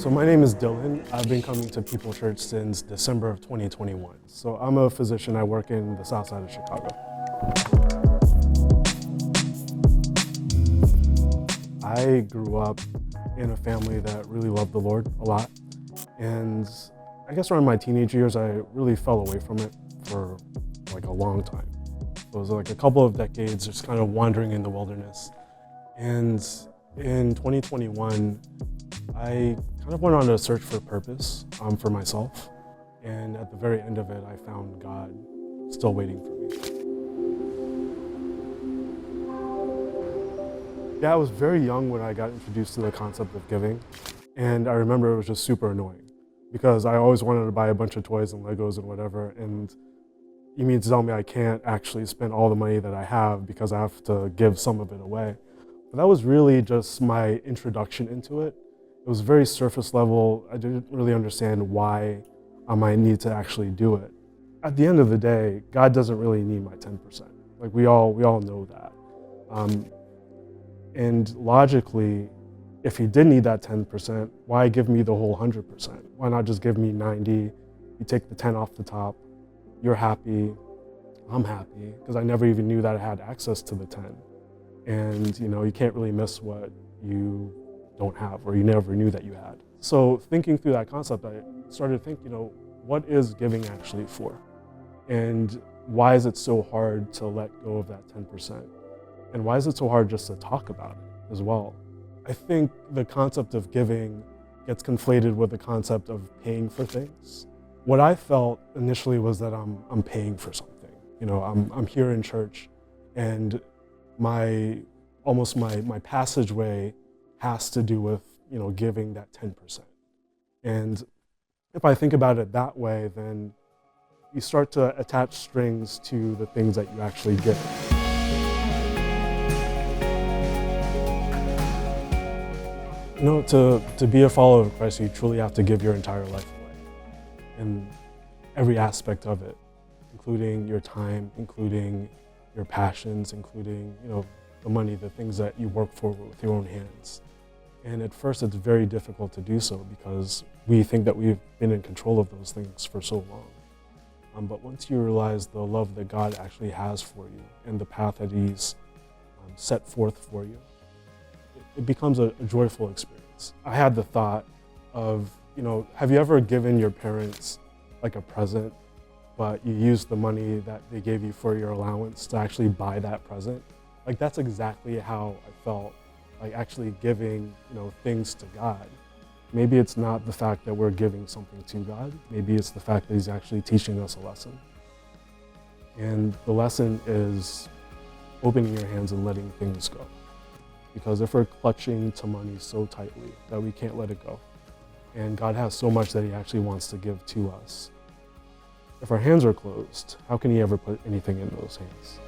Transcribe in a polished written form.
So my name is Dillon. I've been coming to People Church since December of 2021. So I'm a physician. I work in the south side of Chicago. I grew up in a family that really loved the Lord a lot. And I guess around my teenage years, I really fell away from it for like a long time. So it was like a couple of decades just kind of wandering in the wilderness. And in 2021, I kind of went on a search for purpose for myself. And at the very end of it, I found God still waiting for me. Yeah, I was very young when I got introduced to the concept of giving. And I remember it was just super annoying because I always wanted to buy a bunch of toys and Legos and whatever. And you mean to tell me I can't actually spend all the money that I have because I have to give some of it away. But that was really just my introduction into it. It was very surface level. I didn't really understand why I might need to actually do it. At the end of the day, God doesn't really need my 10%. Like we all know that. And logically, if he did need that 10%, why give me the whole 100%? Why not just give me 90? You take the 10 off the top, you're happy, I'm happy, because I never even knew that I had access to the 10. And you can't really miss what you don't have or you never knew that you had. So thinking through that concept, I started to think, what is giving actually for? And why is it so hard to let go of that 10%? And why is it so hard just to talk about it as well? I think the concept of giving gets conflated with the concept of paying for things. What I felt initially was that I'm paying for something. I'm here in church, and my passageway has to do with giving that 10%. And if I think about it that way, then you start to attach strings to the things that you actually give. To be a follower of Christ, you truly have to give your entire life away, and every aspect of it, including your time, including your passions, including the money, the things that you work for with your own hands. And at first, it's very difficult to do so because we think that we've been in control of those things for so long. But once you realize the love that God actually has for you and the path that He's set forth for you, it becomes a joyful experience. I had the thought of, have you ever given your parents like a present, but you used the money that they gave you for your allowance to actually buy that present? Like that's exactly how I felt, like actually giving, things to God. Maybe it's not the fact that we're giving something to God. Maybe it's the fact that He's actually teaching us a lesson. And the lesson is opening your hands and letting things go. Because if we're clutching to money so tightly that we can't let it go, and God has so much that He actually wants to give to us, if our hands are closed, how can He ever put anything in those hands?